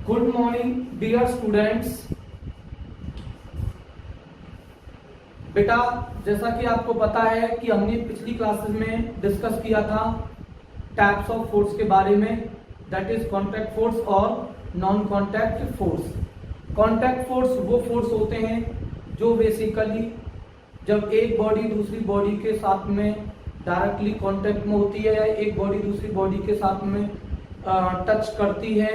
Good morning dear students. बेटा, जैसा कि आपको पता है कि हमने पिछली क्लासेस में डिस्कस किया था टाइप्स ऑफ फोर्स के बारे में, दैट इज कॉन्टैक्ट फोर्स और non contact force. Contact force वो फोर्स होते हैं जो बेसिकली जब एक बॉडी दूसरी बॉडी के साथ में डायरेक्टली कांटेक्ट में होती है या एक बॉडी दूसरी बॉडी के साथ में टच करती है,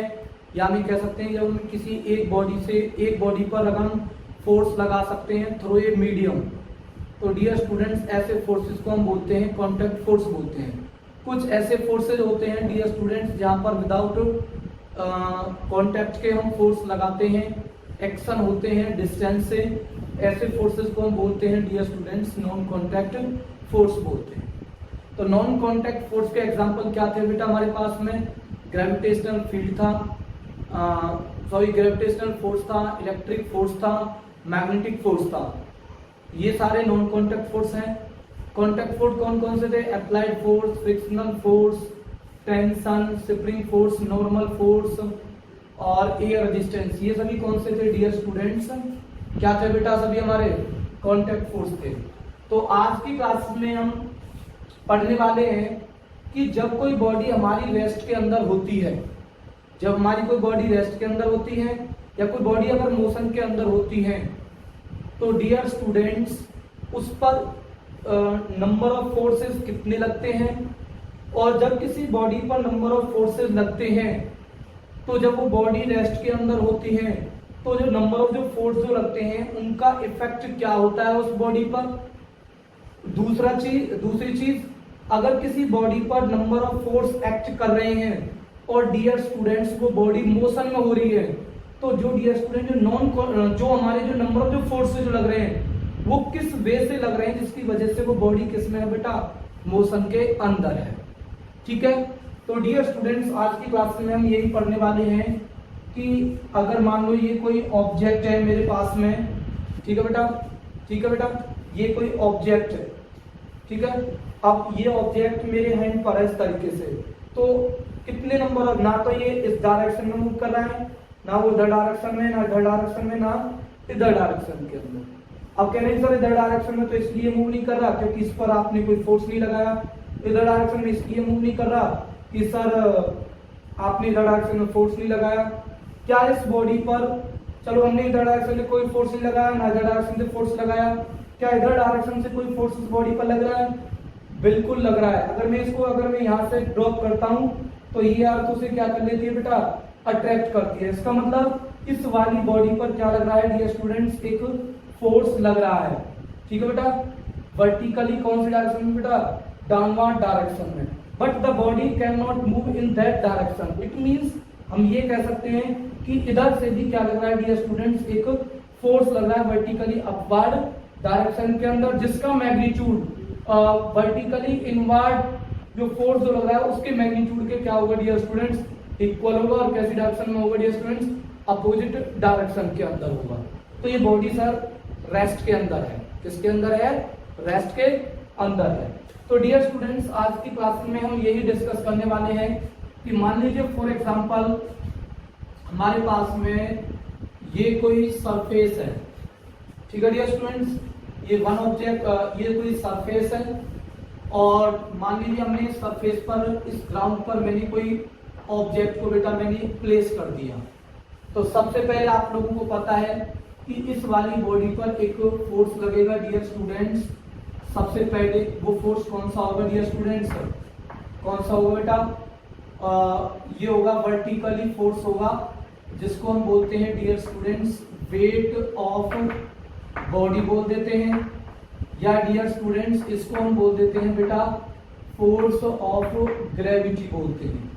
या हम कह सकते हैं जब हम किसी एक बॉडी से एक बॉडी पर अगर हम फोर्स लगा सकते हैं थ्रू ए मीडियम, तो डियर स्टूडेंट्स ऐसे फोर्सेस को हम बोलते हैं कॉन्टैक्ट फोर्स बोलते हैं। कुछ ऐसे फोर्सेज होते हैं डियर स्टूडेंट्स जहां पर विदाउट कॉन्टैक्ट के हम फोर्स लगाते हैं, एक्शन होते हैं डिस्टेंस से, ऐसे फोर्सेस को हम बोलते हैं dear students non contact force बोलते हैं। तो नॉन कॉन्टैक्ट फोर्स के एग्जांपल क्या थे बेटा हमारे पास में? ग्रेविटेशनल फील्ड था, ग्रेविटेशनल फोर्स था, इलेक्ट्रिक फोर्स था, मैग्नेटिक फोर्स था। ये सारे नॉन कॉन्टैक्ट फोर्स हैं। कॉन्टैक्ट फोर्स कौन कौन से थे? Applied force, frictional force, tension, spring force, normal force और एयर रेजिस्टेंस। ये सभी कौन से थे डियर स्टूडेंट्स? क्या थे बेटा? सभी हमारे कॉन्टैक्ट फोर्स थे। तो आज की क्लास में हम पढ़ने वाले हैं कि जब कोई बॉडी हमारी रेस्ट के अंदर होती है, जब हमारी कोई बॉडी रेस्ट के अंदर होती है या कोई बॉडी अगर मोशन के अंदर होती है, तो डियर स्टूडेंट्स उस पर नंबर ऑफ फोर्सेस कितने लगते हैं, और जब किसी बॉडी पर नंबर ऑफ फोर्सेस लगते हैं तो जब वो बॉडी रेस्ट के अंदर होती है तो जो नंबर ऑफ जो फोर्स जो लगते हैं उनका इफेक्ट क्या होता है उस बॉडी पर। दूसरी चीज अगर किसी बॉडी पर नंबर ऑफ फोर्स एक्ट कर रहे हैं और डियर स्टूडेंट्स वो बॉडी मोशन में हो रही है, तो जो डियर स्टूडेंट जो हमारे जो नंबर ऑफ जो फोर्सेस लग रहे हैं वो किस वे से लग रहे हैं जिसकी वजह से वो बॉडी किस में है बेटा? मोशन के अंदर है। ठीक है, तो डियर स्टूडेंट्स आज की क्लास में हम यही पढ़ने वाले हैं कि अगर मान लो ये कोई ऑब्जेक्ट है मेरे पास में, ठीक है बेटा, ये कोई ऑब्जेक्ट है, ठीक है। अब ये ऑब्जेक्ट मेरे हैंड पर है इस तरीके से, तो कितने नंबर ऑफ, ना तो ये इस डायरेक्शन में मूव कर रहा है, ना वो इधर डायरेक्शन में, ना इधर डायरेक्शन में, ना इधर डायरेक्शन के अंदर। अब कह रहे हैं सर इधर डायरेक्शन में तो इसलिए मूव नहीं कर रहा क्योंकि इस पर आपने कोई फोर्स नहीं लगाया, इधर डायरेक्शन में इसलिए मूव नहीं कर रहा कि सर आपने इधर डायरेक्शन में फोर्स नहीं लगाया। क्या इस बॉडी पर, चलो हमने इधर डायरेक्शन से कोई फोर्स नहीं लगाया, ना इधर डायरेक्शन से फोर्स लगाया, क्या इधर डायरेक्शन से कोई फोर्स इस बॉडी पर लग रहा है? बिल्कुल लग रहा है। अगर मैं यहाँ से ड्रॉप करता हूँ तो ये अर्थों से क्या कर लेती है बेटा? अट्रैक्ट करती है। इसका मतलब इस वाली बॉडी पर क्या लग रहा है डियर स्टूडेंट्स? एक फोर्स लग रहा है। ठीक है बेटा, वर्टिकली कौन सी डायरेक्शन में बेटा? डाउनवर्ड डायरेक्शन में। But the body can not move in that direction. It means हम ये कह सकते हैं कि इधर से भी क्या लग रहा है डियर स्टूडेंट्स? एक फोर्स लग रहा है वर्टिकली अपवर्ड डायरेक्शन के अंदर, जिसका मैग्नीट्यूड वर्टिकली इनवर्ड जो फोर्स जो लग रहा है उसके मैग्नीट्यूड के क्या होगा डियर स्टूडेंट्स? इक्वल होगा। और कैसी डायरेक्शन में होगा डियर स्टूडेंट्स? अपोजिट डायरेक्शन के अंदर होगा। तो ये बॉडी सर रेस्ट के अंदर है। किसके अंदर है? रेस्ट के अंदर है। तो डियर स्टूडेंट्स आज की क्लास में हम यही डिस्कस करने वाले हैं कि मान लीजिए फॉर एग्जांपल हमारे पास में ये कोई सरफेस है, ठीक है डियर स्टूडेंट्स, ये वन ऑब्जेक्ट, ये कोई सरफेस है, और मान लीजिए हमने इस सरफेस पर, इस ग्राउंड पर मैंने कोई ऑब्जेक्ट को बेटा मैंने प्लेस कर दिया। तो सबसे पहले आप लोगों को पता है कि इस वाली बॉडी पर एक फोर्स लगेगा डियर स्टूडेंट्स। सबसे पहले वो फोर्स कौन सा होगा डियर स्टूडेंट्स? कौन सा होगा बेटा? ये होगा वर्टिकली फोर्स होगा, जिसको हम बोलते हैं dear students weight of body बोल देते हैं, या डियर स्टूडेंट्स इसको हम बोल देते हैं बेटा फोर्स ऑफ ग्रेविटी बोलते हैं।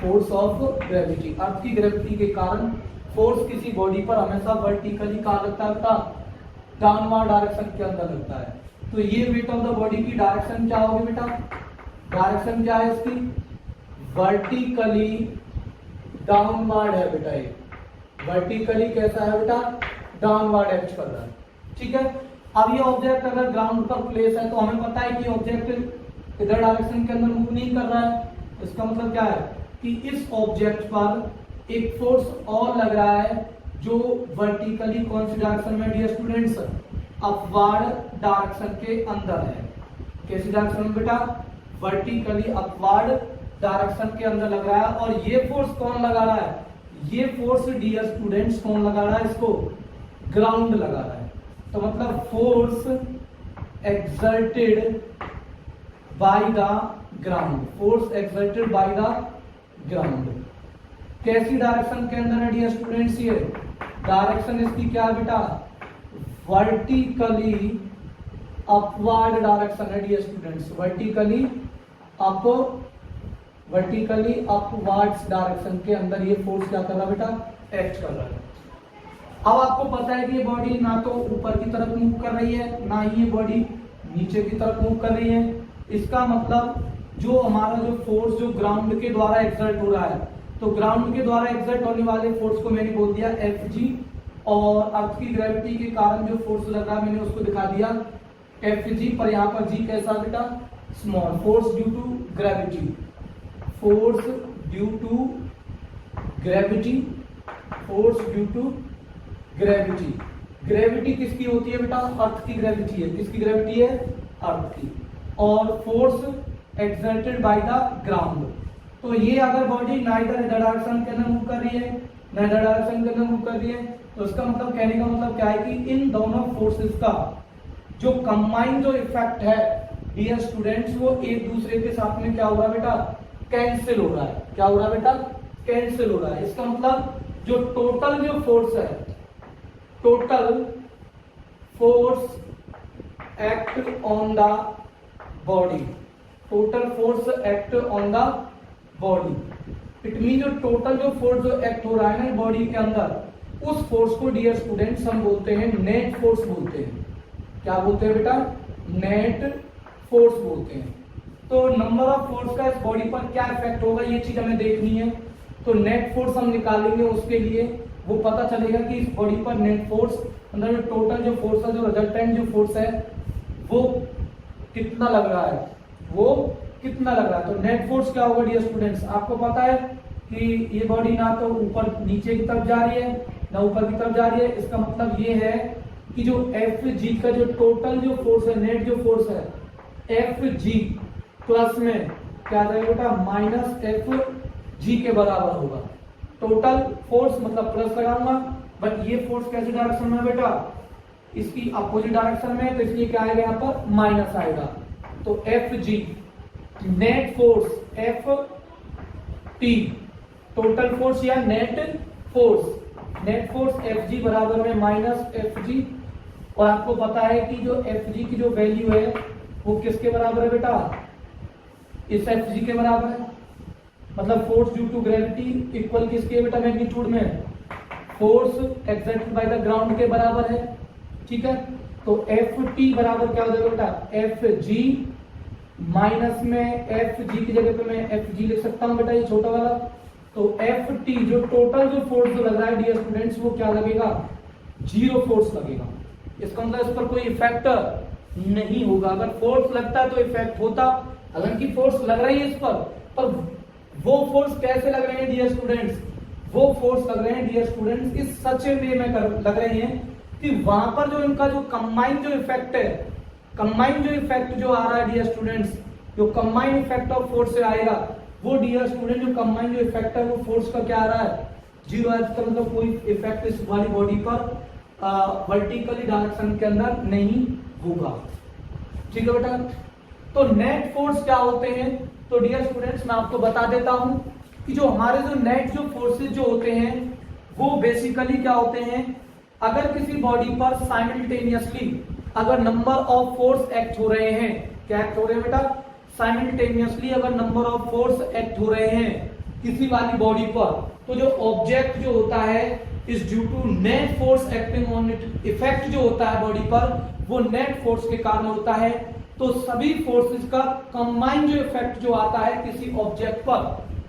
फोर्स ऑफ ग्रेविटी, अर्थ की ग्रेविटी के कारण फोर्स किसी बॉडी पर हमेशा वर्टिकली कहाँ लगता है? डाउनवर्ड डायरेक्शन के अंदर लगता है। तो ये वेट ऑफ द बॉडी की डायरेक्शन क्या होगी बेटा? डायरेक्शन क्या है इसकी? वर्टिकली डाउनवर्ड है बेटा। ये वर्टिकली कैसा है बेटा? डाउनवर्ड एक्ट कर रहा है। ठीक है, अब ये ऑब्जेक्ट अगर ग्राउंड पर प्लेस है तो हमें पता है कि ऑब्जेक्ट इधर डायरेक्शन के अंदर मूव नहीं कर रहा है। इसका मतलब क्या है कि इस ऑब्जेक्ट पर एक फोर्स और लग रहा है जो वर्टिकली कौन सी डायरेक्शन में डियर स्टूडेंट्स, अपवार्ड डायरेक्शन के अंदर है। कैसी डायरेक्शन में बेटा, वर्टिकली अपवार्ड डायरेक्शन के अंदर लग रहा है। और ये फोर्स कौन लगा रहा है, ये फोर्स डियर स्टूडेंट्स कौन लगा रहा है, इसको ग्राउंड लगा रहा है। तो मतलब force exerted by the ground, force exerted by the ground. कैसी डायरेक्शन के अंदर है डियर स्टूडेंट्स, ये डायरेक्शन इसकी क्या है बेटा, वर्टिकली अपवार्ड डायरेक्शन है dear students, vertically upwards direction के अंदर ये फोर्स क्या कर रहा है बेटा, एक्ट कर रहा है। अब आपको पता है कि ये बॉडी ना तो ऊपर की तरफ मूव कर रही है, ना ही ये बॉडी नीचे की तरफ मूव कर रही है। इसका मतलब जो हमारा जो फोर्स जो ग्राउंड के द्वारा एक्सर्ट हो रहा है, तो ग्राउंड के द्वारा एक्सर्ट होने वाले फोर्स को मैंने बोल दिया Fg, और अर्थ की ग्रेविटी के कारण जो फोर्स लग रहा है मैंने उसको दिखा दिया Fg, पर यहाँ पर g कैसा बेटा, small, force due to gravity, force due to gravity, force due to gravity. Gravity किसकी होती है बेटा, अर्थ की ग्रेविटी है। किसकी ग्रेविटी है, अर्थ की। और force exerted by the ground. तो ये अगर बॉडी नाइदर इधर डायरेक्शन के अंदर मूव कर रही है, ना इधर डायरेक्शन के अंदर मूव कर रही है, तो इसका मतलब, कहने का मतलब क्या है कि इन दोनों फोर्सेस का जो कंबाइन जो इफेक्ट है डियर स्टूडेंट्स, वो एक दूसरे के साथ में क्या हो रहा है बेटा, कैंसिल हो रहा है। क्या हो रहा है बेटा, कैंसिल हो रहा है। इसका मतलब जो टोटल जो फोर्स है, total force act on the body, total force act on the body, it mean जो टोटल जो फोर्स जो एक्ट हो रहा है ना बॉडी के अंदर, उस फोर्स को डियर स्टूडेंट्स हम बोलते हैं नेट फोर्स बोलते हैं। क्या बोलते हैं बेटा, नेट फोर्स बोलते हैं। तो नंबर ऑफ फोर्स का इस बॉडी पर क्या इफेक्ट होगा, ये चीज हमें देखनी है। तो नेट फोर्स हम निकालेंगे, उसके लिए वो पता चलेगा कि इस बॉडी पर नेट फोर्स, अंदर जो टोटल जो फोर्स है, जो रिजल्टेंट जो फोर्स है, वो कितना लग रहा है, वो कितना लग रहा है। तो नेट फोर्स क्या होगा डियर स्टूडेंट्स, आपको पता है कि ये बॉडी ना तो ऊपर नीचे की तरफ जा रही है, ना ऊपर की तरफ जा रही है। इसका मतलब ये है कि जो Fg का जो टोटल जो फोर्स है, नेट जो फोर्स है, Fg प्लस में क्या आ जाएगा बेटा, माइनस Fg के बराबर होगा। टोटल फोर्स मतलब प्लस लगाऊंगा, बट ये फोर्स कैसी डायरेक्शन में है बेटा, इसकी अपोजिट डायरेक्शन में है, तो इसलिए क्या आएगा, यहाँ पर माइनस आएगा। तो Fg net force Ft, total force या net force, net force Fg बराबर में माइनस Fg। और आपको पता है कि जो Fg की जो वैल्यू है वो किसके बराबर है बेटा, इस Fg के बराबर है। मतलब force due to gravity equal किसके है बेटा, मैग्नीट्यूड में force exerted by the ground के बराबर है। ठीक है, तो Ft बराबर क्या हो जाएगा बेटा, Fg माइनस में Fg की जगह पे मैं Fg लिख सकता हूं बेटा, ये छोटा वाला। तो Ft जो टोटल जो फोर्स जो लग रहा है डियर स्टूडेंट्स, वो क्या लगेगा, जीरो फोर्स लगेगा। इसका मतलब इस पर कोई इफेक्ट नहीं होगा। अगर फोर्स लगता है तो इफेक्ट होता, हालांकि फोर्स लग रही है इस पर वो फोर्स कैसे लग रहे हैं डियर स्टूडेंट्स, वो फोर्स लग रहे हैं डियर स्टूडेंट्स इस सच वे में लग रहे हैं कि वहां पर जो इनका जो कंबाइन जो इफेक्ट है, कंबाइन जो इफेक्ट जो आ रहा है डियर स्टूडेंट्स, जो कंबाइन इफेक्ट ऑफ फोर्स से आएगा, वो डियर स्टूडेंट जो कंबाइन जो इफेक्ट है वो फोर्स का क्या आ रहा है, जीरो है। इसका मतलब कोई इफेक्ट इस वाली बॉडी पर वर्टिकली डायरेक्शन के अंदर नहीं होगा। ठीक है बेटा, तो नेट फोर्स क्या होते हैं, तो डियर स्टूडेंट्स मैं आपको बता देता हूं कि जो हमारे जो नेट जो फोर्सेस जो होते हैं वो बेसिकली क्या होते हैं, अगर किसी बॉडी पर साइमल्टेनियसली अगर नंबर ऑफ फोर्स एक्ट हो रहे हैं, क्या एक्ट हो रहे हैं बेटा, साइमल्टेनियसली अगर नंबर ऑफ फोर्स एक्ट हो रहे हैं किसी वाली बॉडी पर, तो जो ऑब्जेक्ट जो होता है is due to net force acting on it. Effect जो होता है बॉडी पर वो नेट फोर्स के कारण होता है। तो सभी फोर्सेस का कंबाइन जो इफेक्ट जो आता है किसी ऑब्जेक्ट पर,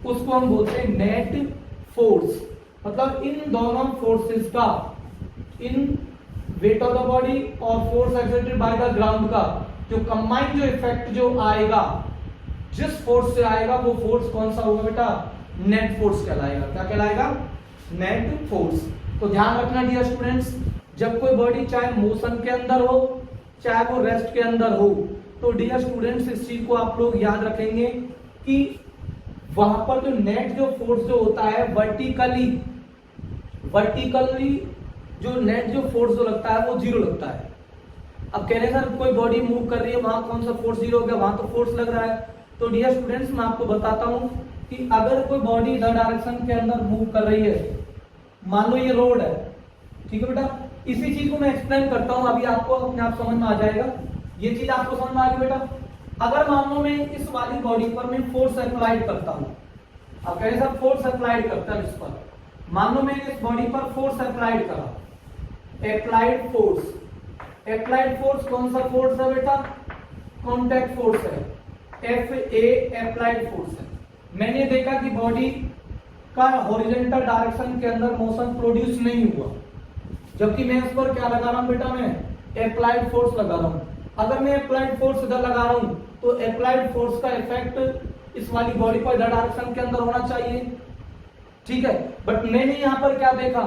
उसको हम बोलते हैं नेट फोर्स। मतलब इन दोनों फोर्सेस का, इन वेट ऑफ द बॉडी और force exerted by the ground का जो कंबाइन जो इफेक्ट जो आएगा, जिस फोर्स से आएगा वो फोर्स कौन सा होगा बेटा, नेट फोर्स कहलाएगा। क्या कहलाएगा? Net force. तो ध्यान रखना डियर स्टूडेंट्स, जब कोई बॉडी चाहे मोशन के अंदर हो चाहे वो रेस्ट के अंदर हो, तो डियर स्टूडेंट्स इस चीज को आप लोग याद रखेंगे कि वहां पर जो नेट जो फोर्स जो होता है वर्टिकली जो नेट जो फोर्स जो लगता है वो जीरो लगता है। अब कह रहे सर कोई बॉडी मूव कर रही है वहां कौन सा फोर्स जीरो हो गया, वहां तो फोर्स लग रहा है। तो डियर स्टूडेंट्स मैं आपको बताता हूं कि अगर कोई बॉडी इधर डायरेक्शन के अंदर मूव कर रही है, मान लो ये रोड है, ठीक है बेटा, इसी चीज को मैं एक्सप्लेन करता हूं, अभी आपको अपने आप समझ में आ जाएगा। ये चीज आपको समझ में आ गई बेटा। अगर मान लो मैं इस वाली बॉडी पर मैं फोर्स अप्लाइड करता हूं, अब कह रहे सर फोर्स अप्लाइड करता है इस पर, मान लो मैंने इस बॉडी पर फोर्स अप्लाइड करा, अप्लाइड फोर्स कौन सा फोर्स है बेटा? कॉन्टैक्ट फोर्स है, FA अप्लाइड फोर्स है। मैंने देखा कि बॉडी का हॉरिजॉन्टल डायरेक्शन के अंदर मोशन प्रोड्यूस नहीं हुआ, जबकि मैं इस पर क्या लगा रहा हूं बेटा? मैं अप्लाइड फोर्स लगा रहा हूं। अगर मैं अप्लाइड फोर्स इधर लगा रहा हूं तो अप्लाइड फोर्स का इफेक्ट इस वाली बॉडी पर इधर डायरेक्शन के अंदर होना चाहिए, ठीक है। बट मैंने यहां पर क्या देखा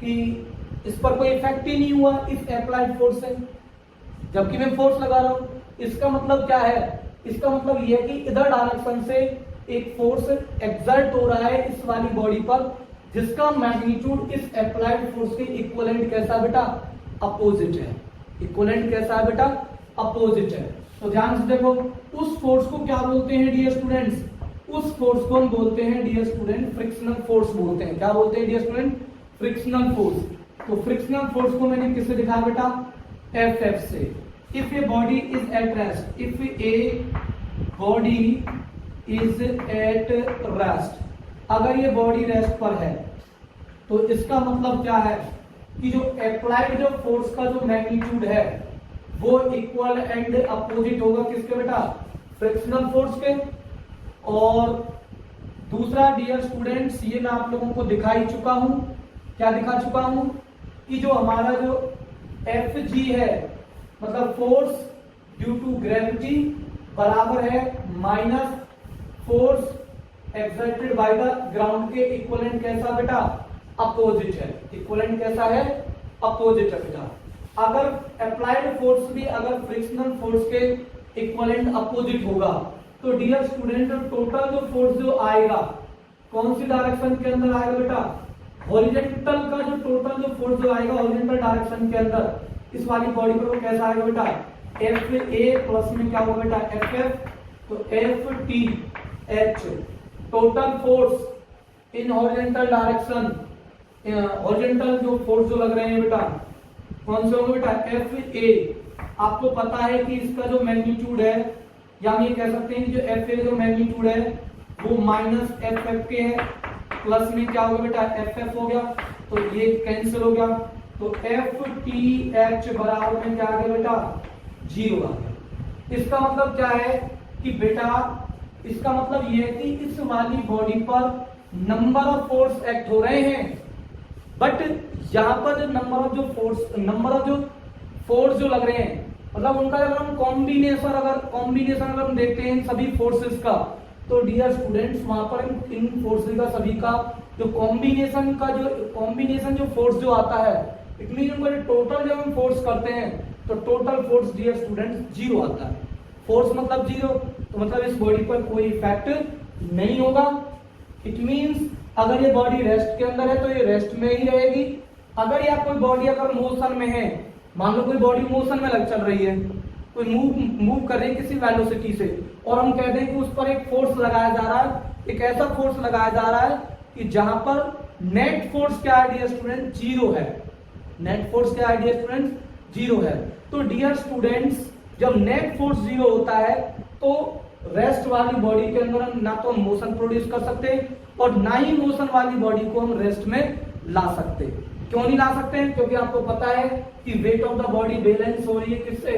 कि इस पर कोई इफेक्ट ही नहीं हुआ इस अप्लाइड फोर्स से, जबकि मैं फोर्स लगा रहा हूं। इसका मतलब क्या है? इसका मतलब यह है कि इधर डायरेक्शन से एक फोर्स एक्सर्ट हो रहा है इस वाली बॉडी पर, जिसका मैग्नीट्यूड इस अप्लाइड फोर्स के इक्विवेलेंट कैसा बेटा? अपोजिट है। इक्विवेलेंट कैसा है बेटा? अपोजिट है। तो ध्यान से देखो, उस फोर्स को क्या बोलते हैं डियर स्टूडेंट्स? उस फोर्स को हम बोलते हैं डियर स्टूडेंट फ्रिक्शनल फोर्स बोलते हैं। क्या बोलते हैं डियर स्टूडेंट? Frictional force. तो फ्रिक्शनल फोर्स को मैंने किससे दिखाया बेटा? FF से। If a body is at rest, if a body is at rest, अगर ये बॉडी रेस्ट पर है तो इसका मतलब क्या है कि जो अप्लाइड जो फोर्स का जो मैग्नीट्यूड है वो इक्वल एंड अपोजिट होगा किसके बेटा? फ्रिक्शनल फोर्स के। और दूसरा डियर स्टूडेंट्स, ये मैं आप लोगों को दिखा ही चुका हूं, क्या दिखा चुका हूं कि जो हमारा जो FG है मतलब फोर्स ड्यू टू ग्रेविटी बराबर है minus force exerted by the ground के इक्विवेलेंट कैसा बेटा? अपोजिट है। इक्विवेलेंट कैसा है? अपोजिट है बेटा। अगर अप्लाइड फोर्स भी अगर फ्रिक्शनल फोर्स के इक्विवेलेंट अपोजिट होगा तो डियर स्टूडेंट टोटल जो फोर्स जो आएगा कौन सी डायरेक्शन के अंदर आएगा बेटा? हॉरिजॉन्टल का जो टोटल जो फोर्स जो आएगा हॉरिजॉन्टल डायरेक्शन के अंदर इस वाली बॉडी पर वो कैसा आएगा बेटा? FA प्लस में क्या होगा बेटा? FF। तो FTH total force in horizontal direction, horizontal जो फोर्स जो लग रहे हैं बेटा कौन से होंगे बेटा? FA। आपको पता है कि इसका जो मैग्नीट्यूड है, या हम ये कह सकते हैं कि जो FA जो मैग्नीट्यूड है वो माइनस FF के है, प्लस में क्या होगा बेटा? FF हो गया, तो ये कैंसिल हो गया, तो FTH बराबर में क्या आ गया बेटा? 0 आ गया। इसका मतलब क्या है कि बेटा, इसका मतलब ये है कि इस वाली बॉडी पर नंबर ऑफ फोर्स एक्ट हो रहे हैं, बट यहां पर जो नंबर ऑफ जो फोर्स जो लग रहे हैं मतलब उनका अगर हम कॉम्बिनेशन अगर हम देखते हैं सभी फोर्सेस का, तो डियर स्टूडेंट्स वहां पर इन फोर्सेस का सभी का जो कॉम्बिनेशन जो फोर्स जो आता है, इट मीन उनका जो टोटल जब हम फोर्स करते हैं तो टोटल फोर्स डियर स्टूडेंट्स 0 आता है। फोर्स मतलब 0, तो मतलब इस बॉडी पर कोई इफेक्ट नहीं होगा। इट मींस अगर ये बॉडी रेस्ट के अंदर है तो ये रेस्ट में ही रहेगी। अगर या कोई बॉडी अगर मोशन में है, मान लो कोई बॉडी मोशन में चल रही है, कोई मूव कर रही है किसी वेलोसिटी से, और हम कहते हैं कि उस पर एक फोर्स लगाया जा रहा है, एक ऐसा फोर्स लगाया जा रहा है कि जहां पर नेट फोर्स क्या है डियर स्टूडेंट? 0 है। नेट फोर्स क्या है डियर स्टूडेंट? 0 है। तो डियर स्टूडेंट्स जब नेट फोर्स 0 होता है तो रेस्ट वाली बॉडी के अंदर हम ना तो हम मोशन प्रोड्यूस कर सकते और ना ही मोशन वाली बॉडी को हम रेस्ट में ला सकते। क्यों नहीं ला सकते हैं? क्योंकि आपको पता है कि weight of the body balance हो रही है किससे?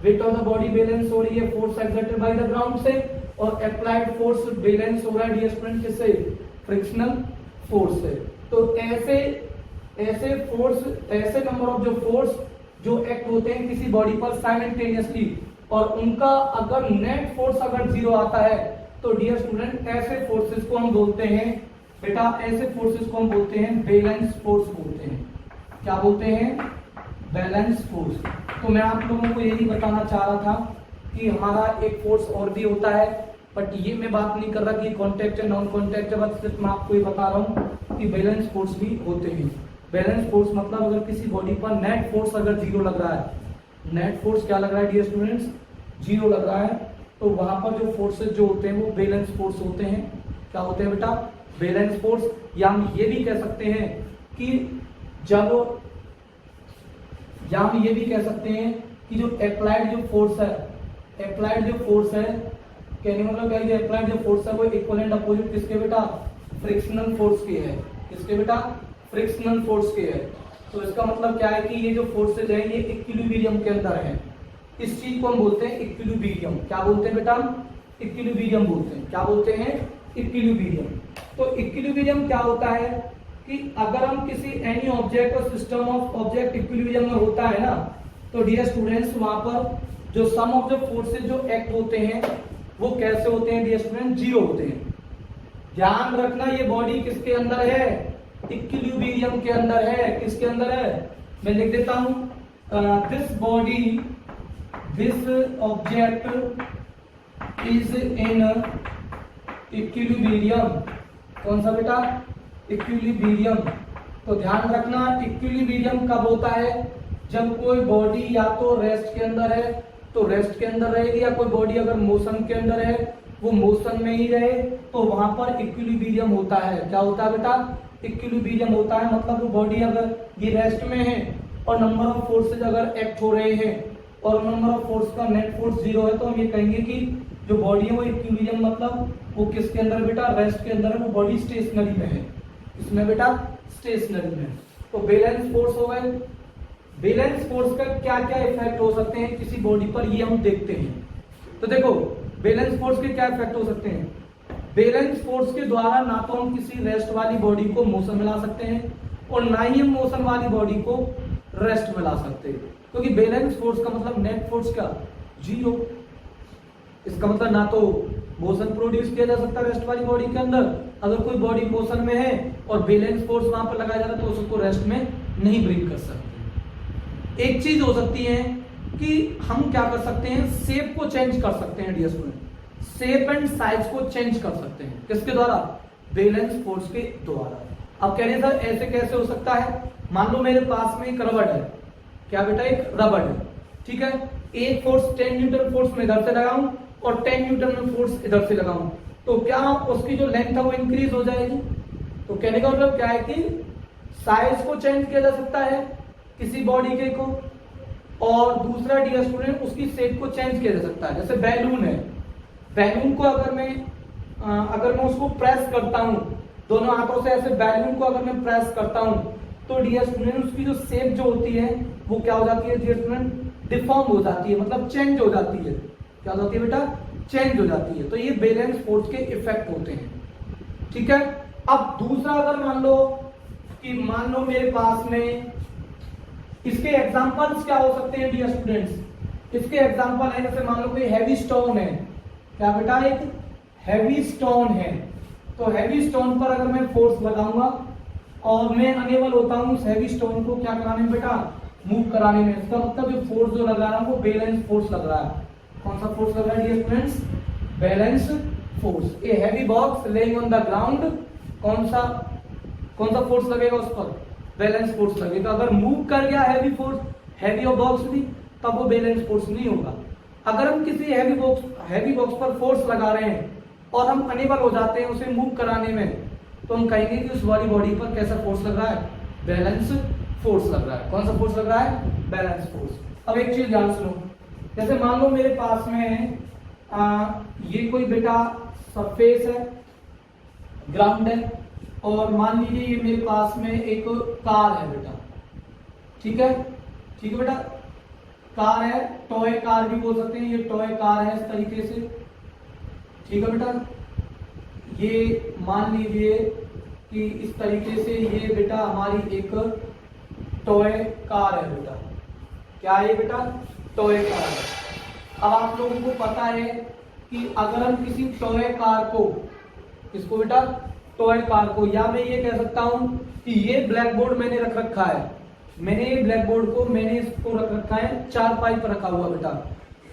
Weight of the body balance हो रही है force exerted by the ground से, और अप्लाइड फोर्स बैलेंस हो रहा है डियर स्टूडेंट किससे? फ्रिक्शनल फोर्स से। तो ऐसे फोर्स, ऐसे नंबर ऑफ जो फोर्स जो एक्ट होते हैं किसी बॉडी पर साइमल्टेनियसली, और उनका अगर नेट फोर्स अगर 0 आता है तो डियर स्टूडेंट ऐसे फोर्सेस को हम बोलते हैं बेटा, ऐसे फोर्सेस को हम बोलते हैं बैलेंस फोर्स बोलते हैं। क्या बोलते हैं? Balance force. तो मैं आप लोगों को यही बताना चाह रहा था कि हमारा एक फोर्स और भी होता है, बट ये मैं बात नहीं कर रहा कि कॉन्टैक्ट है नॉन कॉन्टैक्ट है, बस सिर्फ मैं आपको ये बता रहा हूँ कि बैलेंस फोर्स भी होते हैं। बैलेंस फोर्स मतलब अगर किसी बॉडी पर नेट फोर्स अगर जीरो लग रहा है, नेट फोर्स क्या लग रहा है डियर स्टूडेंट्स? जीरो लग रहा है, तो वहां पर जो फोर्सेस जो होते हैं वो बैलेंस फोर्स होते हैं। क्या होते हैं बेटा? Balance force. या हम ये भी कह सकते हैं कि जब, या हम ये भी कह सकते हैं कि जो अप्लाइड जो फोर्स है, अप्लाइड जो फोर्स है, कहने मतलब क्या है, अप्लाइड जो फोर्स है वो इक्वल एंड अपोजिट किसके बेटा? फ्रिक्शनल फोर्स के है। किसके बेटा? फ्रिक्शनल फोर्स के है। तो इसका मतलब क्या है कि ये जो फोर्सेज है ये इक्विलिब्रियम के अंदर है। इस चीज को हम बोलते हैं इक्विलिब्रियम। क्या बोलते हैं बेटा? इक्विलिब्रियम बोलते हैं। क्या बोलते हैं? इक्विलिब्रियम। तो इक्विलिब्रियम क्या होता है कि अगर हम किसी एनी ऑब्जेक्ट और सिस्टम ऑफ ऑब्जेक्ट इक्विलिब्रियम में होता है ना, तो डियर स्टूडेंट्स वहां पर जो सम ऑफ द फोर्सेज जो एक्ट होते हैं वो कैसे होते हैं डियर स्टूडेंट? जीरो होते हैं। ध्यान रखना ये बॉडी किसके अंदर है? इक्विलिब्रियम के अंदर है। किसके अंदर है? मैं लिख देता हूं, this body, this object is in equilibrium. कौन सा बेटा? इक्विलिब्रियम। तो ध्यान रखना इक्विलिब्रियम कब होता है? जब कोई बॉडी या तो रेस्ट के अंदर है तो रेस्ट के अंदर रहेगी, या कोई बॉडी अगर मोशन के अंदर है वो मोशन में ही रहे, तो वहां पर इक्विलिब्रियम होता है। क्या होता है बेटा? इक्विलिब्रियम होता है। मतलब वो बॉडी अगर ये रेस्ट में है और नंबर ऑफ फोर्सेज अगर एक्ट हो रहे हैं और नंबर ऑफ फोर्स का नेट फोर्स जीरो है, तो हम ये कहेंगे कि जो बॉडी है वो इक्विलिब्रियम, मतलब वो किसके अंदर बेटा? रेस्ट के अंदर है, वो बॉडी स्टेशनरी में है। इसमें बेटा स्टेशनरी में। तो बैलेंस फोर्स हो गए। बैलेंस फोर्स का क्या क्या इफेक्ट हो सकते हैं किसी बॉडी पर, ये हम देखते हैं। तो देखो बैलेंस फोर्स के क्या इफेक्ट हो सकते हैं। बैलेंस फोर्स के द्वारा ना तो हम किसी रेस्ट वाली बॉडी को मोशन में ला सकते हैं और ना ही हम मोशन वाली बॉडी को रेस्ट में ला सकते हैं, क्योंकि बैलेंस फोर्स का मतलब नेट फोर्स का जीरो। इसका मतलब ना तो मोशन प्रोड्यूस किया जा सकता रेस्ट वाली बॉडी के अंदर, अगर कोई बॉडी मोशन में है और बैलेंस फोर्स वहां पर लगाया जा रहा है तो उसको रेस्ट में नहीं ब्रिंग कर सकते। एक चीज हो सकती है कि हम क्या कर सकते हैं, शेप को चेंज कर सकते हैं dear student, shape and size को चेंज कर सकते हैं। किसके द्वारा? बैलेंस फोर्स के द्वारा। अब कह रहे सर ऐसे कैसे हो सकता है? मान लो मेरे पास में एक रबड़ है। क्या बेटा? एक रबड़ है, ठीक है। एक फोर्स 10 न्यूटन फोर्स में इधर से लगाऊं और 10 न्यूटन में फोर्स इधर से लगाऊं, तो क्या उसकी जो लेंथ है वो इंक्रीज हो जाएगी? तो कहने का मतलब क्या है कि साइज को चेंज किया जा सकता है किसी बॉडी के को, और दूसरा डियर स्टूडेंट उसकी शेप को चेंज किया जा सकता है। जैसे बैलून है, बैलून को अगर मैं उसको प्रेस करता हूं दोनों हाथों से, ऐसे बैलून को अगर मैं प्रेस करता हूं, तो डियर स्टूडेंट उसकी जो शेप जो होती है वो क्या हो जाती है डियर स्टूडेंट? डिफॉर्म हो जाती है, मतलब चेंज हो जाती है। क्या हो जाती है बेटा? चेंज हो जाती है। तो ये बैलेंस फोर्स के इफेक्ट होते हैं, ठीक है। अब दूसरा अगर मान लो मेरे पास में, इसके एग्जांपल्स क्या हो सकते हैं डियर स्टूडेंट्स? इसके एग्जांपल है, जैसे मान लो कोई हैवी स्टोन है। क्या बेटा? एक हैवी स्टोन है, तो हैवी स्टोन पर अगर मैं फोर्स लगाऊंगा और मैं अनेबल होता हूं उस हैवी स्टोन को क्या कराने में बेटा? मूव कराने में। इसका मतलब जो फोर्स जो लगा रहा हूं वो बैलेंस फोर्स लग रहा है। कौन सा फोर्स लग रहा है dear students? Balance force. A heavy box lying on the ground, कौन सा फोर्स लगेगा उस पर? बैलेंस फोर्स लगेगा। अगर मूव कर गया हैवी फोर्स, हैवी बॉक्स भी, तब वो बैलेंस फोर्स नहीं होगा। अगर हम किसी हैवी बॉक्स पर फोर्स लगा रहे हैं और हम अनेबल हो जाते हैं उसे मूव कराने में, तो हम कहेंगे कि उस वाली बॉडी पर कैसा फोर्स लग रहा है? बैलेंस फोर्स लग रहा है। कौन सा फोर्स लग रहा है? Balance force. अब एक चीज ध्यान सुनो, जैसे मान लो मेरे पास में ये कोई बेटा सरफेस है, ग्राउंड है, और मान लीजिए ये मेरे पास में एक कार है बेटा, ठीक है बेटा, कार है, टॉय कार भी बोल सकते हैं, ये टॉय कार है इस तरीके से, ठीक है बेटा। ये मान लीजिए कि इस तरीके से ये बेटा हमारी एक टॉय कार है बेटा। क्या है बेटा? टॉय कार है। अब आप लोगों को पता है कि अगर हम किसी टॉय कार को, इसको बेटा टॉय कार को, या मैं ये कह सकता हूं कि ये ब्लैक बोर्ड मैंने रख रखा है, मैंने ब्लैक बोर्ड को मैंने इसको रख रखा है चारपाई पर रखा हुआ बेटा,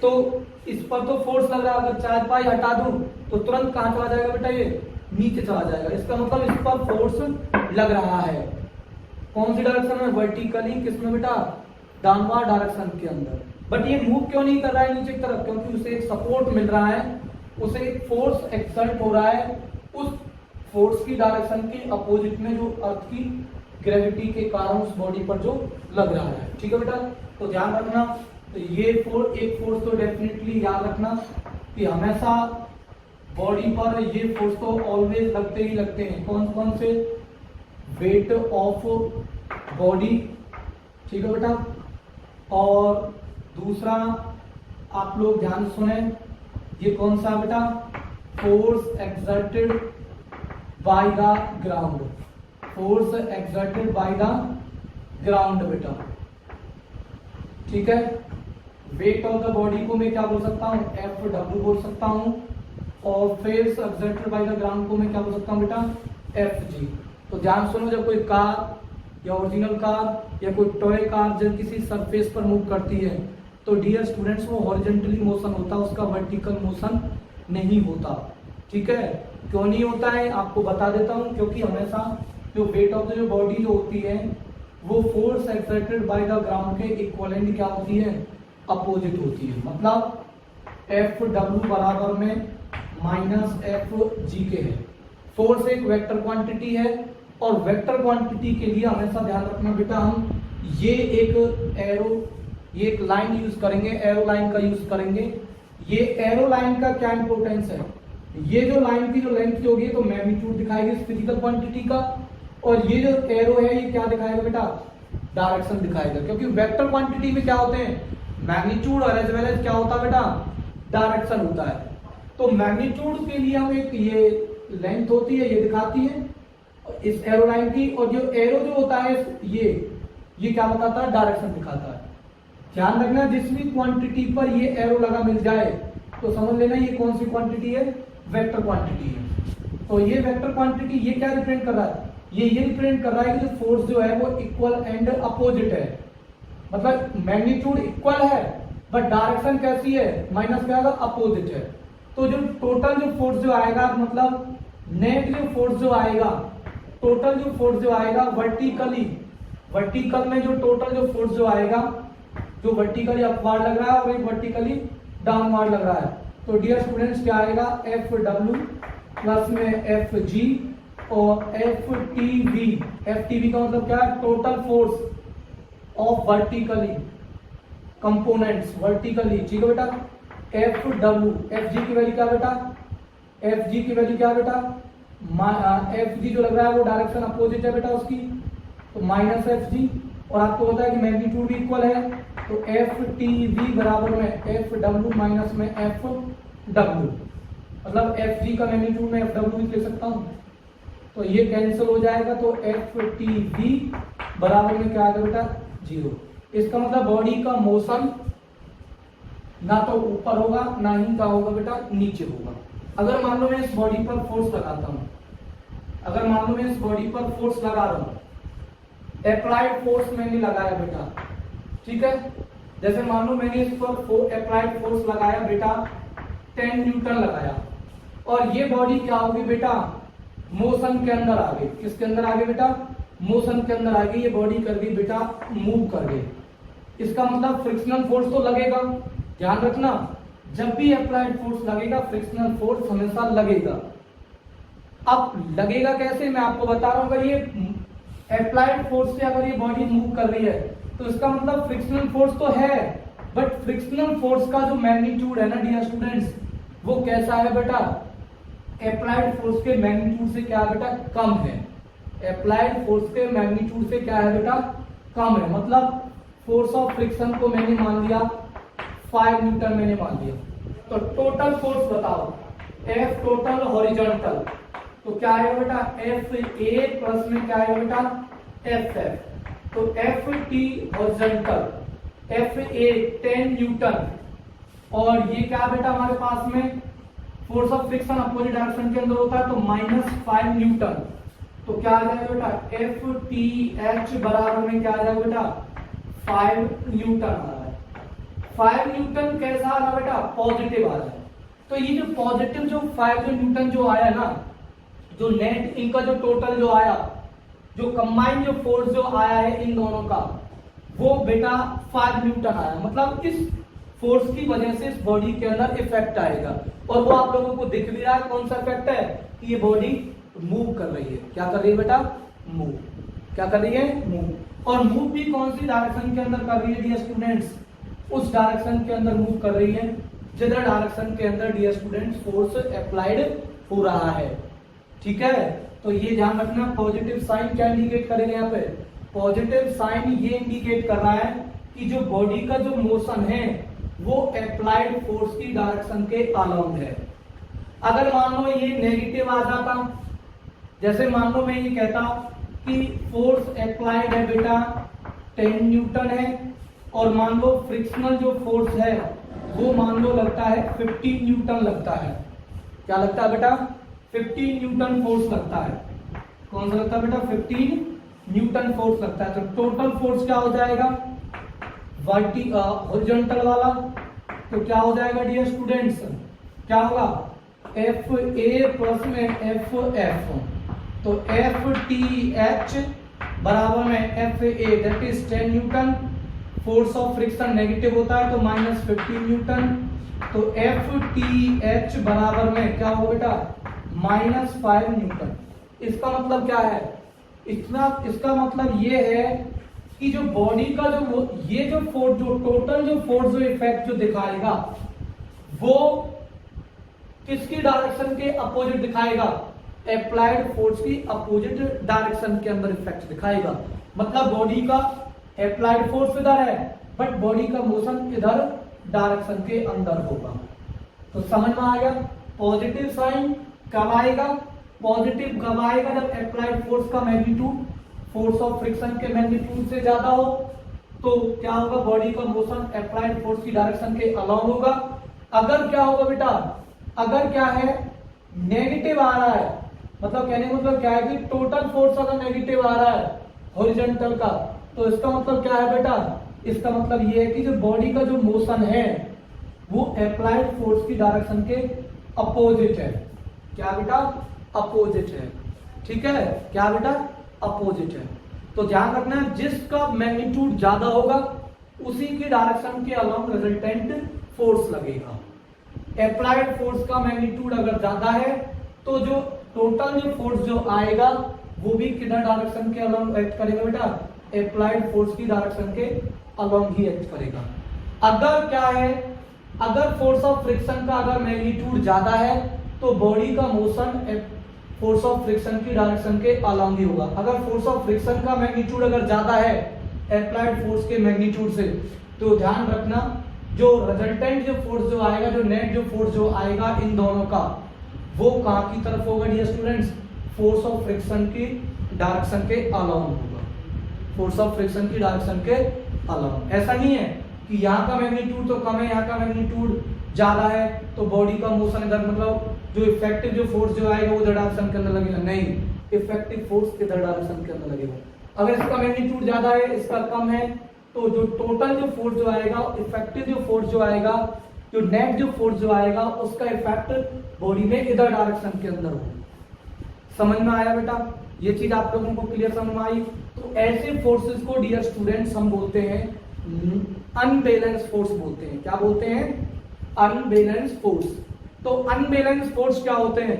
तो इस पर तो फोर्स लग रहा है, अगर चारपाई हटा दूं तो तुरंत कहां चला जाएगा बेटा, ये नीचे चला जाएगा। इसका मतलब इस पर फोर्स लग रहा है। कौन सी डायरेक्शन में? वर्टिकली। किसमें बेटा? डाउनवर्ड डायरेक्शन के अंदर। बट ये मूव क्यों नहीं कर रहा है नीचे की तरफ? क्योंकि उसे एक सपोर्ट मिल रहा है, उसे एक फोर्स एक्सर्ट हो रहा है, उस फोर्स की डायरेक्शन के अपोजिट में जो अर्थ की ग्रेविटी के कारण उस बॉडी पर जो लग रहा है। ठीक है बेटा, तो ध्यान रखना। तो ये एक फोर्स तो डेफिनेटली याद रखना कि हमेशा बॉडी पर ये फोर्स तो ऑलवेज लगते ही लगते हैं। कौन कौन से? वेट ऑफ बॉडी, ठीक है बेटा। और दूसरा आप लोग ध्यान सुने, ये कौन सा बेटा? Force exerted by the ground, force exerted by the ground बेटा, ठीक है। वेट ऑफ द बॉडी को मैं क्या बोल सकता हूँ? एफ डब्ल्यू बोल सकता हूँ। और force exerted by the ground को मैं क्या बोल सकता हूँ बेटा? F G. तो ध्यान सुनो, जब कोई कार या ओरिजिनल कार या कोई टॉय कार जब किसी सरफेस पर मूव करती है तो डियर स्टूडेंट्स वो हॉरिजॉन्टली मोशन होता है, उसका वर्टिकल मोशन नहीं होता। ठीक है, क्यों नहीं होता है आपको बता देता हूँ। क्योंकि हमेशा जो वेट ऑफ द जो बॉडी जो होती है वो force exerted by the ground के इक्विवेलेंट क्या होती है? अपोजिट होती है। मतलब एफ डब्ल्यू बराबर में माइनस एफ जी के है। फोर्स एक वेक्टर क्वांटिटी है और वेक्टर क्वांटिटी के लिए हमेशा ध्यान रखना बेटा, हम ये एक एरो, ये एक लाइन यूज करेंगे, एरो लाइन का यूज करेंगे। ये एरो लाइन का क्या इंपोर्टेंस है? ये जो लाइन की जो लेंथ होगी तो मैग्नीट्यूड दिखाएगी इस फिजिकल क्वांटिटी का, और ये जो एरो है ये क्या दिखाएगा बेटा? डायरेक्शन दिखाएगा। क्योंकि वेक्टर क्वांटिटी में क्या होते हैं? मैग्नीट्यूड और एज वेल एज क्या होता है बेटा? डायरेक्शन होता है। तो मैग्नीट्यूड के लिए हम एक ये लेंथ होती है, ये दिखाती है इस एरो लाइन की, और जो एरो जो होता है ये क्या बताता है? डायरेक्शन दिखाता है। ध्यान रखना, जिस भी क्वांटिटी पर ये एरो लगा मिल जाए तो समझ लेना ये कौन सी क्वांटिटी है? वेक्टर क्वांटिटी है। तो ये वेक्टर क्वांटिटी ये क्या रिप्रेजेंट कर रहा है? ये रिप्रेजेंट कर रहा है कि जो फोर्स जो है वो इक्वल एंड अपोजिट है। मतलब मैग्नीट्यूड इक्वल है बट डायरेक्शन कैसी है? माइनस क्या है? अपोजिट है। तो जो टोटल जो फोर्स जो आएगा, मतलब नेट जो फोर्स जो आएगा, टोटल जो फोर्स जो आएगा वर्टिकल में जो टोटल जो फोर्स जो आएगा, जो वर्टिकली अपवार्ड लग रहा है और एक वर्टिकली डाउनवार्ड लग रहा है, तो डियर स्टूडेंट्स क्या आएगा? एफ डब्ल्यू प्लस में एफ जी और F T V. F T V का मतलब क्या है? Total force of vertically components, vertically. ठीक है बेटा, एफ डब्ल्यू, एफ जी की वैल्यू क्या बेटा? एफ जी की वैल्यू क्या बेटा? एफ जी जो लग रहा है वो डायरेक्शन अपोजिट है बेटा उसकी, तो माइनस एफ जी। और आपको पता है कि मैग्नीट्यूड भी इक्वल है, तो एफ टी वी बराबर में एफ डब्ल्यू माइनस में एफ डब्ल्यू। मतलब एफ जी का मैग्नीट्यूड में एफ डब्ल्यू भी ले सकता हूं, तो ये कैंसिल हो जाएगा। तो एफ टी वी बराबर में क्या आएगा बेटा? 0। इसका मतलब बॉडी का मोशन ना तो ऊपर होगा ना ही क्या होगा बेटा? नीचे होगा। अगर मान लो मैं इस बॉडी पर फोर्स लगाता हूं, अगर मान लो मैं इस बॉडी पर फोर्स लगा रहा हूं, अप्लाइड फोर्स मैंने लगाया बेटा, ठीक है। जैसे मान लो मैंने इस पर अप्लाइड फोर्स लगाया बेटा 10 न्यूटन लगाया, और ये बॉडी क्या होगी बेटा? मोशन के अंदर आ गई। किसके अंदर आ गई बेटा? मोशन के अंदर आ गई। ये बॉडी कर गई बेटा, मूव कर गई। इसका मतलब फ्रिक्शनल फोर्स तो लगेगा। ध्यान रखना, जब भी अप्लाइड फोर्स लगेगा फ्रिक्शनल फोर्स हमेशा लगेगा। अब लगेगा कैसे मैं आपको बता रहा हूं। अगर ये अप्लाइड फोर्स से अगर ये बॉडी मूव कर रही है तो इसका मतलब फ्रिक्शनल फोर्स तो है, बट फ्रिक्शनल फोर्स का जो मैग्नीट्यूड है ना डियर स्टूडेंट्स, वो कैसा है बेटा? अप्लाइड फोर्स के मैग्नीट्यूड से क्या है बेटा? कम है। अप्लाइड फोर्स के मैग्नीट्यूड से क्या है बेटा? कम है। मतलब फोर्स ऑफ फ्रिक्शन को मैंने मान लिया 5 न्यूटन मैंने मान लिया, तो टोटल फोर्स बताओ। एफ टोटल हॉरिजॉन्टल, तो क्या आएगा बेटा? एफ ए प्लस में क्या आएगा बेटा? F F. तो F T horizontal, F A 10 newton, और ये क्या बेटा हमारे पास में force of friction opposite direction के अंदर होता है तो -5 न्यूटन। तो क्या आ जाएगा बेटा, एफ टी एच बराबर में क्या आ जाएगा बेटा, 5 न्यूटन आ रहा है। 5 न्यूटन कैसा आ रहा बेटा, पॉजिटिव आ रहा है। तो ये जो पॉजिटिव जो 5 न्यूटन जो आया ना, जो नेट इनका जो टोटल जो आया, जो कंबाइंड जो फोर्स जो आया है इन दोनों का, वो बेटा 5 न्यूटन आया। मतलब इस फोर्स की वजह से इस बॉडी के अंदर इफेक्ट आएगा, और वो आप लोगों को दिख भी रहा है कौन सा इफेक्ट है कि ये बॉडी मूव कर रही है। क्या कर रही है बेटा, मूव। क्या कर रही है, मूव। और मूव भी कौन सी डायरेक्शन के अंदर कर रही है डियर स्टूडेंट्स, उस डायरेक्शन के अंदर मूव कर रही है जिधर डायरेक्शन के अंदर डियर स्टूडेंट्स फोर्स अप्लाइड हो रहा है। ठीक है, तो ये ध्यान रखना, पॉजिटिव साइन क्या इंडिकेट करेगा यहाँ पे, पॉजिटिव साइन ये इंडिकेट कर रहा है कि जो बॉडी का जो मोशन है वो अप्लाइड फोर्स की डायरेक्शन के अलोंग है। अगर मान लो ये नेगेटिव आ जाता, जैसे मान लो मैं ये कहता कि फोर्स अप्लाइड है बेटा 10 न्यूटन है, और मान लो फ्रिक्शनल जो फोर्स है वो मान लो लगता है 15 न्यूटन लगता है। क्या लगता है बेटा, 15 न्यूटन फोर्स लगता है। कौन सा लगता है बेटा, 15 न्यूटन फोर्स लगता है। तो टोटल फोर्स क्या हो जाएगा, हॉरिजॉन्टल वाला, तो क्या हो जाएगा डियर स्टूडेंट्स, क्या होगा, एफ ए प्लस में एफ एफ, तो एफ टी एच बराबर में F A that is 10 Newton. Force of friction negative होता है तो -15 न्यूटन, तो एफ टी एच बराबर में क्या होगा बेटा, -5 न्यूटन। इसका मतलब क्या है, इसका मतलब ये है कि जो बॉडी का जो ये जो फोर्स, जो टोटल जो फोर्स जो इफेक्ट जो दिखाएगा वो किसकी डायरेक्शन के अपोजिट दिखाएगा, अप्लाइड फोर्स की अपोजिट डायरेक्शन के अंदर इफेक्ट दिखाएगा। मतलब बॉडी का अप्लाइड फोर्स इधर है बट बॉडी का मोशन इधर डायरेक्शन के अंदर होगा। तो समझ में आ गया, पॉजिटिव साइन कब आएगा, पॉजिटिव कब आएगा, जब अप्लाइड फोर्स का मैग्नीट्यूड फोर्स ऑफ फ्रिक्शन के मैग्नीट्यूड से ज्यादा हो। तो क्या होगा, बॉडी का मोशन अप्लाइड फोर्स की डायरेक्शन के अलाउंग होगा। अगर क्या होगा बेटा, अगर क्या है नेगेटिव आ रहा है, मतलब कहने का मतलब क्या है कि टोटल फोर्स अगर नेगेटिव आ रहा है हॉरिजॉन्टल का, तो इसका मतलब क्या है बेटा, इसका मतलब ये है कि जो बॉडी का जो मोशन है वो अप्लाइड फोर्स की डायरेक्शन के अपोजिट है। क्या बेटा, अपोजिट है। ठीक है, क्या बेटा, अपोजिट है। तो ध्यान रखना, जिसका मैग्नीट्यूड ज्यादा होगा उसी की डायरेक्शन के अलोंग रिजल्टेंट फोर्स लगेगा। अप्लाइड फोर्स का मैग्नीट्यूड अगर ज्यादा है तो जो टोटल जो फोर्स जो आएगा वो भी किधर डायरेक्शन के अलोंग एक्ट करेगा बेटा, अप्लाइड फोर्स की डायरेक्शन के अलोंग ही एक्ट करेगा। अगर क्या है, अगर फोर्स ऑफ फ्रिक्शन का अगर मैग्नीट्यूड ज्यादा है तो बॉडी का मोशन फोर्स ऑफ फ्रिक्शन की डायरेक्शन के अलोंग ही होगा। अगर फोर्स ऑफ फ्रिक्शन का मैग्नीट्यूड अगर ज्यादा है अप्लाइड फोर्स के मैग्नीट्यूड से, तो ध्यान रखना जो रिजल्टेंट जो फोर्स जो आएगा, जो नेट जो फोर्स जो आएगा इन दोनों का, वो कहां की तरफ होगा dear students, force of friction की डायरेक्शन के अलोंग होगा। फोर्स ऑफ फ्रिक्शन की डायरेक्शन के अलोंग। ऐसा नहीं है कि यहाँ का मैग्नीट्यूड तो कम है, यहाँ का मैग्नीट्यूड ज्यादा है तो बॉडी का मोशन इधर, मतलब जो इफेक्टिव जो फोर्स जो आएगा वो इधर डायरेक्शन के अंदर लगेगा। नहीं, इफेक्टिव फोर्स इधर डायरेक्शन के अंदर लगेगा। अगर इसका मैग्नीट्यूड ज्यादा है, इसका कम है, तो जो टोटल जो फोर्स जो आएगा, इफेक्टिव जो फोर्स जो आएगा, जो नेट जो फोर्स जो आएगा, उसका इफेक्ट बॉडी में इधर डायरेक्शन के अंदर हो। समझ में आया बेटा, ये चीज आप लोगों को क्लियर समझ में आई। तो ऐसे फोर्सेस को डियर स्टूडेंट्स हम बोलते हैं अनबैलेंस फोर्स बोलते हैं। क्या बोलते हैं, अनबैलेंस फोर्स। तो अनबैलेंस फोर्स क्या होते हैं,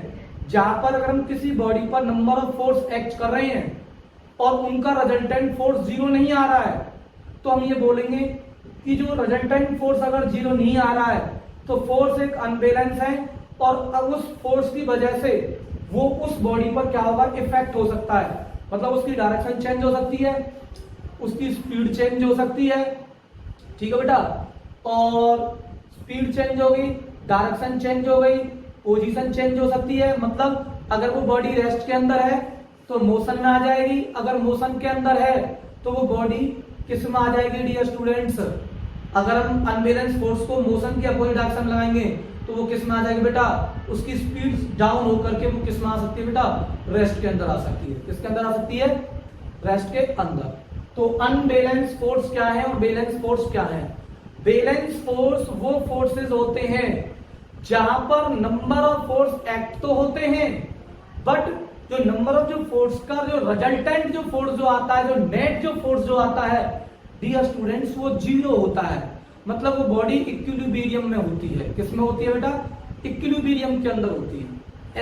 जहां पर अगर हम किसी बॉडी पर नंबर ऑफ फोर्स एक्ट कर रहे हैं और उनका रिजल्टेंट फोर्स 0 नहीं आ रहा है, तो हम ये बोलेंगे कि जो रिजल्टेंट फोर्स अगर 0 नहीं आ रहा है तो फोर्स एक अनबैलेंस है, और अब उस फोर्स की वजह से वो उस बॉडी पर क्या होगा, इफेक्ट हो सकता है। मतलब उसकी डायरेक्शन चेंज हो सकती है, उसकी स्पीड चेंज हो सकती है। ठीक है बेटा, और स्पीड चेंज हो गई, डायरेक्शन चेंज हो गई, पोजीशन चेंज हो सकती है। मतलब अगर वो बॉडी रेस्ट के अंदर है तो मोशन में आ जाएगी, अगर मोशन के अंदर है तो वो बॉडी किस में आ जाएगी डियर स्टूडेंट्स, अगर हम अनबैलेंस फोर्स को मोशन के अपोजिट डायरेक्शन लगाएंगे तो वो किस में आ जाएगी बेटा, उसकी स्पीड डाउन होकर के वो किस में आ सकती है बेटा, रेस्ट के अंदर आ सकती है। किसके अंदर आ सकती है, रेस्ट के अंदर। तो अनबैलेंस फोर्स क्या है और बैलेंस फोर्स क्या है? बैलेंस फोर्स वो फोर्सेस होते हैं जहां पर नंबर ऑफ फोर्स एक्ट तो होते हैं, बट जो नंबर ऑफ जो फोर्स का जो रिजल्टेंट जो फोर्स जो आता है, जो नेट जो फोर्स जो आता है डियर स्टूडेंट्स, वो जीरो होता है। मतलब वो बॉडी इक्विलिब्रियम में होती है। किस में होती है बेटा, इक्विलिब्रियम के अंदर होती है।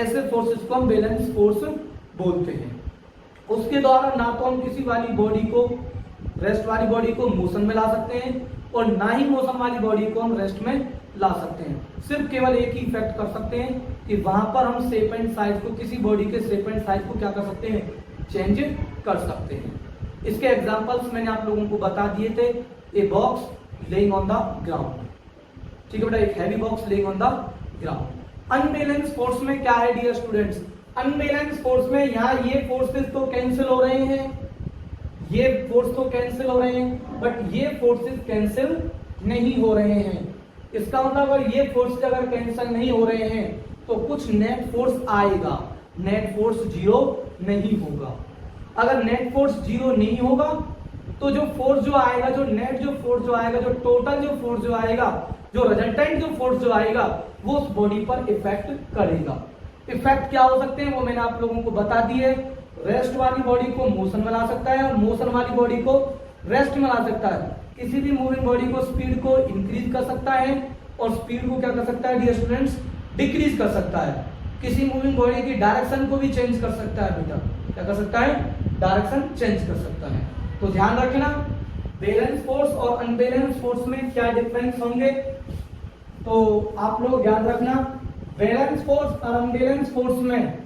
ऐसे फोर्सेस को हम बैलेंस फोर्स बोलते हैं। उसके द्वारा ना तो हम किसी वाली बॉडी को, रेस्ट वाली बॉडी को मोशन में ला सकते हैं और ना ही मोशन वाली बॉडी को हम रेस्ट में ला सकते हैं। सिर्फ केवल एक ही इफेक्ट कर सकते हैं कि वहां पर हम शेप एंड साइज को, किसी बॉडी के शेप एंड साइज को क्या कर सकते हैं, चेंज कर सकते हैं। इसके एग्जांपल्स मैंने आप लोगों को बता दिए थे। A box lying on the ground, ठीक है बेटा, एक heavy box lying on the ground. Unbalance force में क्या है डियर स्टूडेंट्स, अनबैलेंस फोर्स में यहाँ ये फोर्सेस तो कैंसिल हो रहे हैं, ये फोर्स तो कैंसिल हो रहे हैं, बट ये फोर्सेस कैंसिल नहीं हो रहे हैं। इसका मतलब अगर ये फोर्स अगर कैंसिल नहीं हो रहे हैं तो कुछ नेट फोर्स आएगा, नेट फोर्स जीरो नहीं होगा। अगर नेट फोर्स जीरो नहीं होगा तो जो फोर्स जो आएगा, जो नेट जो फोर्स जो आएगा, जो टोटल जो फोर्स जो आएगा, जो रिजल्टेंट जो फोर्स जो आएगा वो उस बॉडी पर इफेक्ट करेगा। इफेक्ट क्या हो सकते हैं वो मैंने आप लोगों को बता दिए। रेस्ट वाली बॉडी को मोशन में ला सकता है और मोशन वाली बॉडी को रेस्ट में ला सकता है। किसी भी मूविंग बॉडी को स्पीड को इंक्रीज कर सकता है और स्पीड को क्या कर सकता है डियर स्टूडेंट्स, डिक्रीज कर सकता है। किसी मूविंग बॉडी की डायरेक्शन को भी चेंज कर सकता है बेटा, क्या कर सकता है, डायरेक्शन चेंज कर सकता है। तो ध्यान रखना बैलेंस फोर्स और अनबैलेंस फोर्स में क्या डिफरेंस होंगे, तो आप लोग ध्यान रखना। बैलेंस फोर्स और अनबैलेंस फोर्स में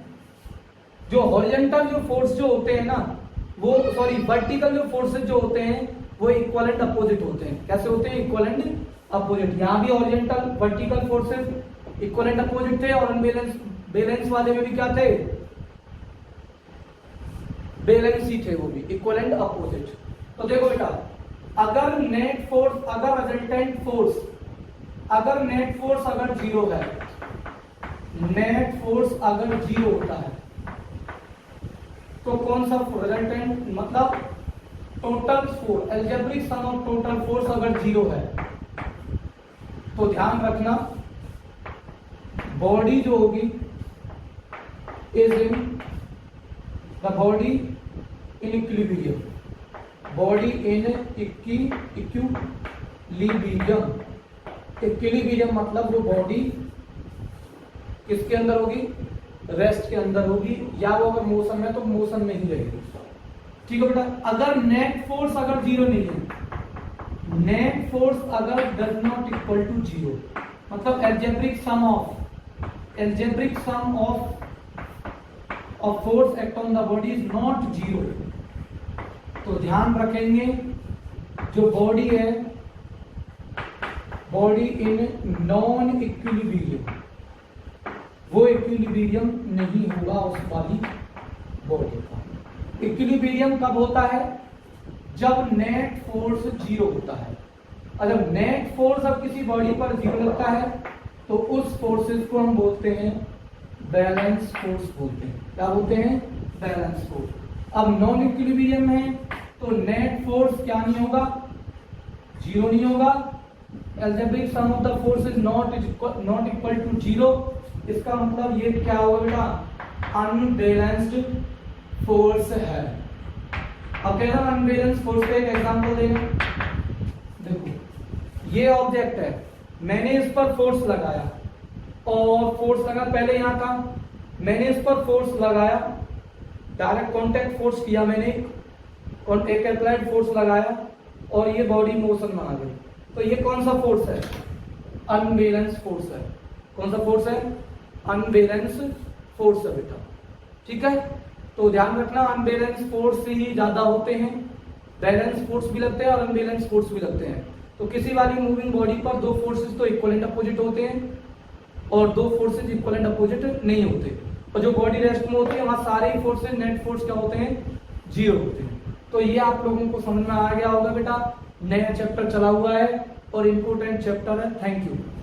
जो हॉरिजॉन्टल जो फोर्स जो होते हैं ना, वो वर्टिकल जो फोर्सेस जो होते हैं वो इक्वल एंड अपोजिट होते हैं। कैसे होते हैं, इक्वल एंड अपोजिट। यहाँ भी horizontal vertical forces equal and opposite थे और अनबैलेंस बैलेंस वाले में भी क्या थे, बैलेंस ही थे, वो भी इक्वल एंड अपोजिट। तो देखो बेटा, अगर नेट फोर्स, अगर रिजल्टेंट फोर्स, अगर नेट फोर्स अगर जीरो है, नेट फोर्स अगर जीरो होता है तो कौन सा रिजल्टेंट, मतलब total force, algebraic sum of total force अगर जीरो है तो ध्यान रखना बॉडी जो होगी is in the body in equilibrium, body in equilibrium. Equilibrium मतलब वो बॉडी किसके अंदर होगी, रेस्ट के अंदर होगी, या वो अगर मोशन में तो मोशन में ही रहेगी। ठीक है बेटा, अगर नेट फोर्स अगर जीरो नहीं है, नेट फोर्स अगर does not equal to zero, मतलब algebraic sum of force act on the body is not zero, तो ध्यान रखेंगे जो बॉडी है, बॉडी इन नॉन इक्विलिब्रियम, वो इक्विलिब्रियम नहीं होगा उस वाली बॉडी का। इक्विलिब्रियम कब होता है, जब नेट फोर्स जीरो होता है। अगर नेट फोर्स अब किसी बॉडी पर जीरो लगता है तो उस फोर्सेस को हम बोलते हैं बैलेंस फोर्स बोलते हैं। क्या बोलते हैं, बैलेंस फोर्स। अब नॉन इक्विलिब्रियम है तो नेट फोर्स क्या नहीं होगा, जीरो नहीं होगा। Algebraic sum of the force is not equal to zero, इसका मतलब ये क्या होगा बेटा, अनबैलेंस्ड फोर्स है। अब कह रहा अनबैलेंस फोर्स का एक एग्जांपल देना। देखो ये ऑब्जेक्ट है, मैंने इस पर फोर्स लगाया और फोर्स लगा, पहले यहां था, मैंने इस पर फोर्स लगाया, डायरेक्ट कांटेक्ट फोर्स किया मैंने, एक अप्लाइड फोर्स लगाया और ये बॉडी मोशन में आ गई, तो ये कौन सा फोर्स है, अनबैलेंस फोर्स है। कौन सा फोर्स है, अनबैलेंस फोर्स है बेटा। ठीक है, तो ध्यान रखना अनबैलेंस फोर्स ही ज्यादा होते हैं, बैलेंस फोर्स भी लगते हैं और अनबैलेंस फोर्स भी लगते हैं। तो किसी वाली मूविंग बॉडी पर दो फोर्सेस तो इक्वल एंड अपोजिट होते हैं और दो फोर्सेस इक्वल एंड अपोजिट नहीं होते, और जो बॉडी रेस्ट में होती है वहां सारे ही फोर्सेस नेट फोर्स क्या होते हैं, जीरो होते हैं। तो ये आप लोगों को समझ में आ गया होगा बेटा। नया चैप्टर चला हुआ है और इम्पोर्टेंट चैप्टर है। Thank you.